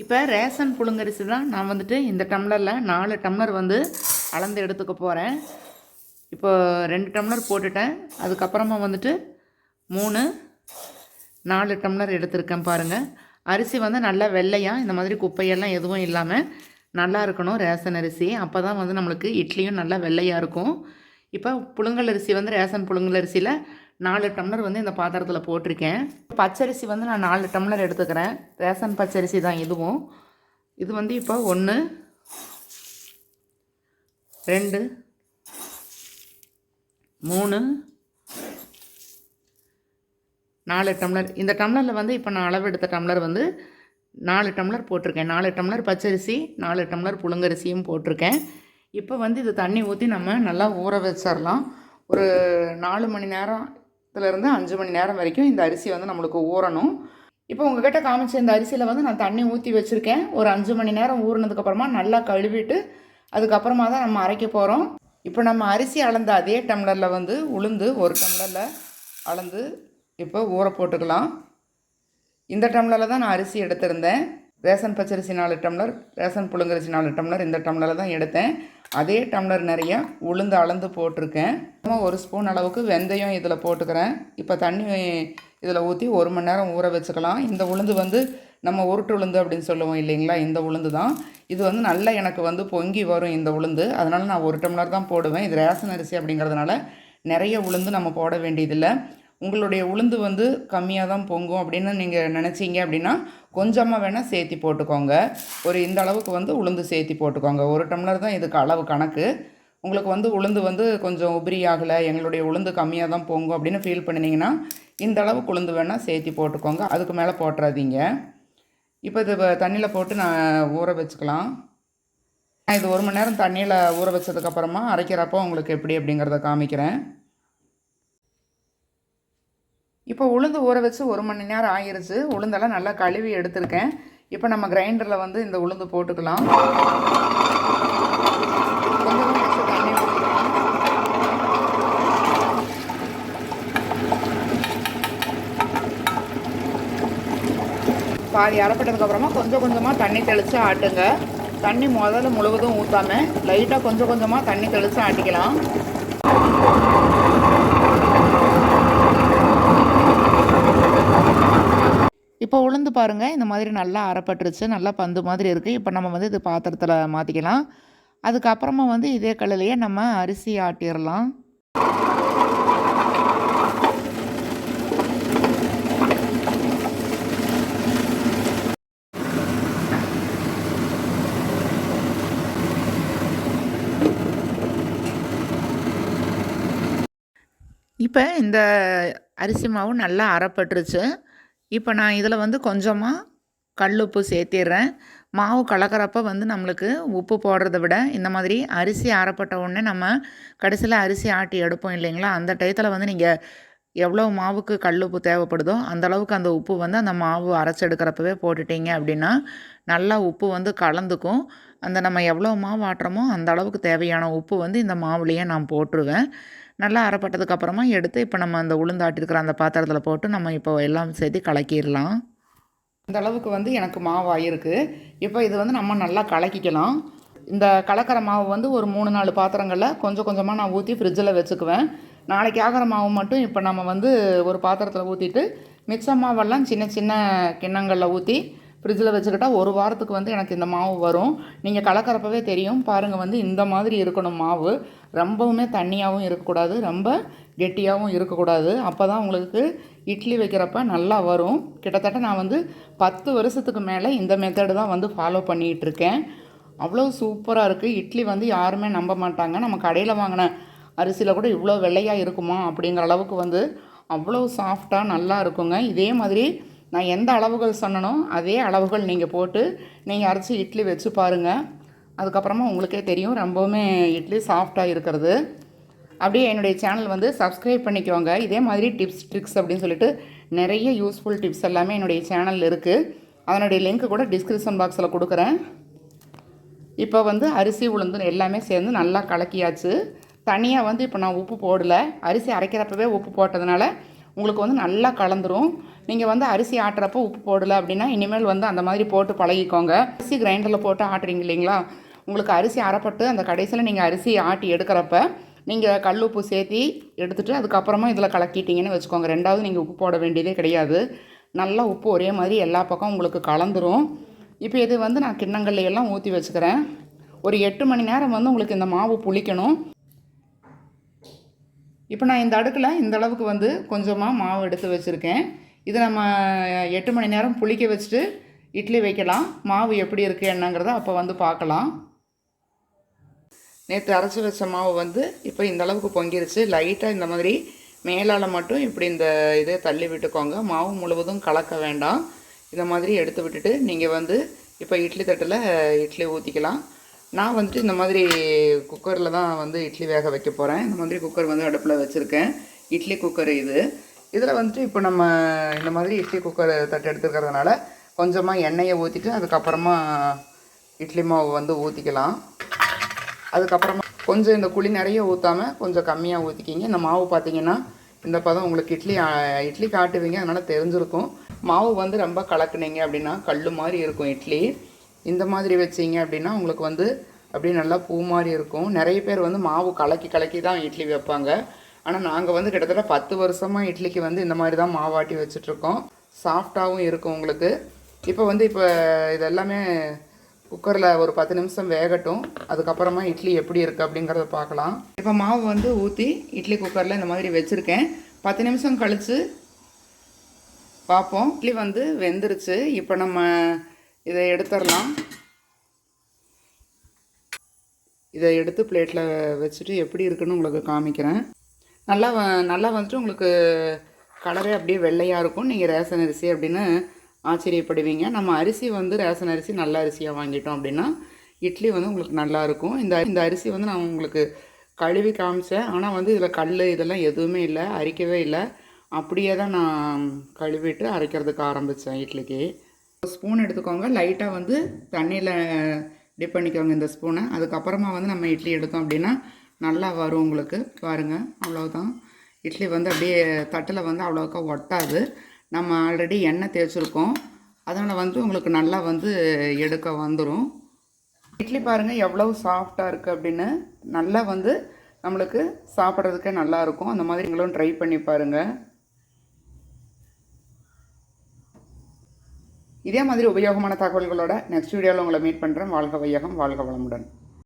இப்போ ரேஷன் புழுங்கரிசி தான் நான் வந்துட்டு இந்த டம்ளரில் 4 டம்ளர் வந்து அளந்து எடுத்துக்க போகிறேன். இப்போ 2 டம்ளர் போட்டுட்டேன். அதுக்கப்புறமா வந்துட்டு 3 4 டம்ளர் எடுத்திருக்கேன் பாருங்கள். அரிசி வந்து நல்லா வெள்ளையாக இந்த மாதிரி குப்பையெல்லாம் எதுவும் இல்லாமல் நல்லா இருக்கணும் ரேஷன் அரிசி. அப்போ தான் வந்து நம்மளுக்கு இட்லியும் நல்லா வெள்ளையாக இருக்கும். இப்போ புழுங்கல் அரிசி வந்து ரேஷன் புழுங்கல் அரிசியில் 4 டம்ளர் வந்து இந்த பாத்திரத்தில் போட்டிருக்கேன். பச்சரிசி வந்து நான் 4 டம்ளர் எடுத்துக்கிறேன். ரேஷன் பச்சரிசி தான் இதுவும். இது வந்து இப்போ 1 2 3 4 டம்ளர். இந்த டம்ளரில் வந்து இப்போ நான் அளவு எடுத்த டம்ளர் வந்து 4 டம்ளர் போட்டிருக்கேன். 4 டம்ளர் பச்சரிசி 4 டம்ளர் புழுங்கரிசியும் போட்டிருக்கேன். இப்போ வந்து இது தண்ணி ஊற்றி நம்ம நல்லா ஊற வச்சிடலாம். ஒரு 4 மணி நேரத்துலேருந்து 5 மணி நேரம் வரைக்கும் இந்த அரிசி வந்து நம்மளுக்கு ஊறணும். இப்போ உங்கள்கிட்ட காமிச்ச இந்த அரிசியில் வந்து நான் தண்ணி ஊற்றி வச்சுருக்கேன். ஒரு 5 மணி நேரம் ஊறினதுக்கப்புறமா நல்லா கழுவிட்டு அதுக்கப்புறமா தான் நம்ம அரைக்க போகிறோம். இப்போ நம்ம அரிசி அளந்த அதே டம்ளரில் வந்து உளுந்து 1 டம்ளரில் அளந்து இப்போ ஊற போட்டுக்கலாம். இந்த டம்ளரில் தான் நான் அரிசி எடுத்திருந்தேன். ரேஷன் பச்சரிசி 4 டம்ளர், ரேஷன் புழுங்கரிசி 4 டம்ளர், இந்த டம்ளரில் தான் எடுத்தேன். அதே டம்ளர் நிறைய உளுந்து அளந்து போட்டிருக்கேன். 1 ஸ்பூன் அளவுக்கு வெந்தயம் இதில் போட்டுக்கிறேன். இப்போ தண்ணி இதில் ஊற்றி 1 மணி நேரம் ஊற வச்சுக்கலாம். இந்த உளுந்து வந்து நம்ம உருட்டு உளுந்து அப்படின்னு சொல்லுவோம் இல்லைங்களா, இந்த உளுந்து தான். இது வந்து நல்லா எனக்கு வந்து பொங்கி வரும் இந்த உளுந்து. அதனால் நான் 1 டம்ளர் தான் போடுவேன். இது ரேஷன் அரிசி அப்படிங்கிறதுனால நிறைய உளுந்து நம்ம போட வேண்டியதில்லை. உங்களுடைய உளுந்து வந்து கம்மியாக தான் பொங்கும் அப்படின்னு நீங்கள் நினச்சிங்க அப்படின்னா கொஞ்சமாக வேணால் சேர்த்தி போட்டுக்கோங்க. ஒரு இந்த அளவுக்கு வந்து உளுந்து சேர்த்தி போட்டுக்கோங்க. 1 டம்ளர் தான் இதுக்கு அளவு கணக்கு. உங்களுக்கு வந்து உளுந்து வந்து கொஞ்சம் உதிரி ஆகலை, எங்களுடைய உளுந்து கம்மியாக தான் பொங்கும் அப்படின்னு ஃபீல் பண்ணினீங்கன்னா இந்த அளவுக்கு உளுந்து வேணால் சேர்த்தி போட்டுக்கோங்க. அதுக்கு மேலே போட்டுறாதீங்க. இப்போ இது தண்ணியில் போட்டு நான் ஊற வச்சுக்கலாம். நான் இது 1 மணி நேரம் தண்ணியில் ஊற வச்சதுக்கப்புறமா அரைக்கிறப்போ உங்களுக்கு எப்படி அப்படிங்கிறத காமிக்கிறேன். இப்போ உளுந்து ஊற வச்சு 1 மணி நேரம் ஆகிருச்சு. உளுந்தெல்லாம் நல்லா கழுவி எடுத்திருக்கேன். இப்போ நம்ம கிரைண்டரில் வந்து இந்த உளுந்து போட்டுக்கலாம். தண்ணி ஊற்றிக்கலாம். பாதி அரைப்பட்டதுக்கப்புறமா கொஞ்சம் கொஞ்சமாக தண்ணி தெளித்து ஆட்டுங்க. தண்ணி முதல்ல முழுவதும் ஊற்றாமல் லைட்டாக கொஞ்சம் கொஞ்சமாக தண்ணி தெளித்து ஆட்டிக்கலாம். இப்போ உளுந்து பாருங்கள், இந்த மாதிரி நல்லா அரைப்பட்டுருச்சு, நல்லா பந்து மாதிரி இருக்குது. இப்போ நம்ம வந்து இது பாத்திரத்தில் மாற்றிக்கலாம். அதுக்கப்புறமா வந்து இதே கல்லையே நம்ம அரிசி ஆட்டிடலாம். இப்போ இந்த அரிசி மாவு நல்லா அரைப்பட்டுருச்சு. இப்போ நான் இதில் வந்து கொஞ்சமாக கல்லுப்பு சேர்த்திடுறேன். மாவு கலக்கிறப்ப வந்து நம்மளுக்கு உப்பு போடுறத விட இந்த மாதிரி அரிசி அரைப்பட்ட உடனே நம்ம கடைசியில் அரிசி ஆட்டி எடுப்போம் இல்லைங்களா, அந்த டயத்தில் வந்து நீங்கள் எவ்வளோ மாவுக்கு கல்லுப்பு தேவைப்படுதோ அந்தளவுக்கு அந்த உப்பு வந்து அந்த மாவு அரைச்செடுக்கிறப்பவே போட்டுட்டிங்க அப்படின்னா நல்லா உப்பு வந்து கலந்துக்கும். அந்த நம்ம எவ்வளோ மாவு ஆட்டுறோமோ அந்த அளவுக்கு தேவையான உப்பு வந்து இந்த மாவுலேயே நான் போட்டுருவேன். நல்லா அரைப்பட்டதுக்கப்புறமா எடுத்து இப்போ நம்ம அந்த உளுந்தாட்டிருக்கிற அந்த பாத்திரத்தில் போட்டு நம்ம இப்போ எல்லாம் சேர்த்து கலக்கிடலாம். இந்த அளவுக்கு வந்து எனக்கு மாவு ஆகிருக்கு. இப்போ இது வந்து நம்ம நல்லா கலக்கிக்கலாம். இந்த கலக்கிற மாவு வந்து ஒரு 3-4 பாத்திரங்களில் கொஞ்சம் கொஞ்சமாக நான் ஊற்றி ஃப்ரிட்ஜில் வச்சுக்குவேன். நாளைக்கு ஆகிற மாவு மட்டும் இப்போ நம்ம வந்து ஒரு பாத்திரத்தில் ஊற்றிட்டு மிச்ச மாவெல்லாம் சின்ன சின்ன கிண்ணங்களில் ஊற்றி ஃப்ரிட்ஜில் வச்சுக்கிட்டால் 1 வாரத்துக்கு வந்து எனக்கு இந்த மாவு வரும். நீங்கள் கலக்கிறப்பவே தெரியும் பாருங்கள், வந்து இந்த மாதிரி இருக்கணும் மாவு. ரொம்பவுமே தண்ணியாகவும் இருக்கக்கூடாது, ரொம்ப கெட்டியாகவும் இருக்கக்கூடாது. அப்போ தான் உங்களுக்கு இட்லி வைக்கிறப்ப நல்லா வரும். கிட்டத்தட்ட நான் வந்து 10 வருஷத்துக்கு மேலே இந்த மெத்தடு தான் வந்து ஃபாலோ பண்ணிகிட்ருக்கேன். அவ்வளோ சூப்பராக இருக்குது. இட்லி வந்து யாருமே நம்ப மாட்டாங்க. நம்ம கடையில் வாங்கின அரிசியில் கூட இவ்வளோ வெள்ளையாக இருக்குமா அப்படிங்கிற அளவுக்கு வந்து அவ்வளோ சாஃப்டாக நல்லா இருக்குங்க. இதே மாதிரி நான் எந்த அளவுகள் சொன்னனோ அதே அளவுகள் நீங்கள் போட்டு நீங்கள் அரைச்சி இட்லி வச்சு பாருங்கள். அதுக்கப்புறமா உங்களுக்கே தெரியும் ரொம்பவுமே இட்லி சாஃப்டாக இருக்கிறது. அப்படியே என்னுடைய சேனல் வந்து சப்ஸ்கிரைப் பண்ணிக்கோங்க. இதே மாதிரி டிப்ஸ் ட்ரிக்ஸ் அப்படின்னு சொல்லிட்டு நிறைய யூஸ்ஃபுல் டிப்ஸ் எல்லாமே என்னுடைய சேனலில் இருக்குது. அதனுடைய லிங்க் கூட டிஸ்கிரிப்ஷன் பாக்ஸில் கொடுக்குறேன். இப்போ வந்து அரிசி உளுந்து எல்லாமே சேர்ந்து நல்லா கலக்கியாச்சு. தனியாக வந்து இப்போ நான் உப்பு போடலை, அரிசி அரைக்கிறப்பவே உப்பு போட்டதுனால உங்களுக்கு வந்து நல்லா கலந்துரும். நீங்கள் வந்து அரிசி ஆட்டுறப்போ உப்பு போடலை அப்படின்னா இனிமேல் வந்து அந்த மாதிரி போட்டு பழகிக்கோங்க. அரிசி கிரைண்டரில் போட்டு ஆட்டுறீங்க இல்லைங்களா, உங்களுக்கு அரிசி அரைப்பட்டு அந்த கடைசியில் நீங்கள் அரிசி ஆட்டி எடுக்கிறப்ப நீங்கள் கல் உப்பு சேர்த்தி எடுத்துகிட்டு அதுக்கப்புறமா இதில் கலக்கிட்டீங்கன்னு வச்சுக்கோங்க. ரெண்டாவது நீங்கள் உப்பு போட வேண்டியதே கிடையாது. நல்லா உப்பு ஒரே மாதிரி எல்லா பக்கம் உங்களுக்கு கலந்துரும். இப்போ இது வந்து நான் கிண்ணங்கள்ல எல்லாம் ஊற்றி வச்சுக்கிறேன். ஒரு 8 மணி நேரம் வந்து உங்களுக்கு இந்த மாவு புளிக்கணும். இப்போ நான் இந்த அடுக்கில் இந்த அளவுக்கு வந்து கொஞ்சமாக மாவு எடுத்து வச்சுருக்கேன். இது நம்ம 8 மணி நேரம் புளிக்க வச்சுட்டு இட்லி வைக்கலாம். மாவு எப்படி இருக்குது என்னங்கிறத அப்போ வந்து பார்க்கலாம். நேற்று அரைச்சி வச்ச மாவு வந்து இப்போ இந்த அளவுக்கு பொங்கிருச்சு. லைட்டாக இந்த மாதிரி மேலால் மட்டும் இப்படி இந்த இதை தள்ளி விட்டுக்கோங்க. மாவு முழுவதும் கலக்க வேண்டாம். இந்த மாதிரி எடுத்து விட்டுட்டு நீங்கள் வந்து இப்போ இட்லி தட்டில் இட்லி ஊற்றிக்கலாம். நான் வந்துட்டு இந்த மாதிரி குக்கரில் தான் வந்து இட்லி வேக வைக்க போகிறேன். இந்த மாதிரி குக்கர் வந்து அடுப்பில் வச்சுருக்கேன். இட்லி குக்கர் இது. இதில் வந்துட்டு இப்போ நம்ம இந்த மாதிரி இட்லி குக்கர் தட்டு எடுத்துக்கிறதுனால கொஞ்சமாக எண்ணெயை ஊற்றிட்டு அதுக்கப்புறமா இட்லி மாவு வந்து ஊற்றிக்கலாம். அதுக்கப்புறமா கொஞ்சம் இந்த குழி நிறைய ஊற்றாமல் கொஞ்சம் கம்மியாக ஊற்றிக்கிங்க. இந்த மாவு பார்த்திங்கன்னா இந்த பதம் உங்களுக்கு இட்லி காட்டுவீங்க, அதனால் தெரிஞ்சிருக்கும். மாவு வந்து ரொம்ப கலக்குனீங்க அப்படின்னா கல் மாதிரி இருக்கும் இட்லி. இந்த மாதிரி வச்சிங்க அப்படின்னா உங்களுக்கு வந்து அப்படியே நல்லா பூ மாதிரி இருக்கும். நிறைய பேர் வந்து மாவு கலக்கி தான் இட்லி வைப்பாங்க. ஆனால் நாங்கள் வந்து கிட்டத்தட்ட 10 வருஷமாக இட்லிக்கு வந்து இந்த மாதிரி தான் மாவாட்டி வச்சிட்ருக்கோம். சாஃப்டாகவும் இருக்கும் உங்களுக்கு. இப்போ இதெல்லாமே குக்கரில் ஒரு 10 நிமிஷம் வேகட்டும். அதுக்கப்புறமா இட்லி எப்படி இருக்குது அப்படிங்கிறத பார்க்கலாம். இப்போ மாவு வந்து ஊற்றி இட்லி குக்கரில் இந்த மாதிரி வச்சுருக்கேன். 10 நிமிஷம் கழித்து பார்ப்போம். இட்லி வந்து வெந்துருச்சு. இப்போ நம்ம இதை எடுத்துடலாம். இதை எடுத்து பிளேட்டில் வச்சுட்டு எப்படி இருக்குன்னு உங்களுக்கு காமிக்கிறேன். நல்லா வந்துட்டு உங்களுக்கு கலரே அப்படியே வெள்ளையாக இருக்கும். நீங்கள் ரேஷன் அரிசி அப்படின்னு ஆச்சரியப்படுவீங்க. நம்ம அரிசி வந்து ரேஷன் அரிசி நல்ல அரிசியாக வாங்கிட்டோம் அப்படின்னா இட்லி வந்து உங்களுக்கு நல்லாயிருக்கும். இந்த அரிசி வந்து நான் உங்களுக்கு கழுவி காமிச்சேன். ஆனால் வந்து இதில் கல் இதெல்லாம் எதுவுமே இல்லை, அரைக்கவே இல்லை. அப்படியே தான் நான் கழுவிட்டு அரைக்கிறதுக்கு ஆரம்பித்தேன் இட்லிக்கு. ஸ்பூன் எடுத்துக்கோங்க. லைட்டாக வந்து தண்ணியில் டிப் பண்ணிக்கோங்க இந்த ஸ்பூனை. அதுக்கப்புறமா வந்து நம்ம இட்லி எடுத்தோம் அப்படின்னா நல்லா வரும் உங்களுக்கு. பாருங்கள், அவ்வளோதான். இட்லி வந்து அப்படியே தட்டில் வந்து அவ்வளோக்கா ஒட்டாது. நம்ம ஆல்ரெடி எண்ணெய் தேய்ச்சிருக்கோம், அதனால் வந்து உங்களுக்கு நல்லா வந்து எடுக்க வந்துடும். இட்லி பாருங்கள் எவ்வளோ சாஃப்டாக இருக்குது அப்படின்னு. நல்லா வந்து நம்மளுக்கு சாப்பிட்றதுக்கே நல்லாயிருக்கும். அந்த மாதிரி நீங்களும் ட்ரை பண்ணி பாருங்கள். இதே மாதிரி உபயோகமான தகவல்களோட நெக்ஸ்ட் வீடியோவில் உங்களை மீட் பண்ணுறேன். வாழ்க வையகம், வாழ்க வளமுடன்.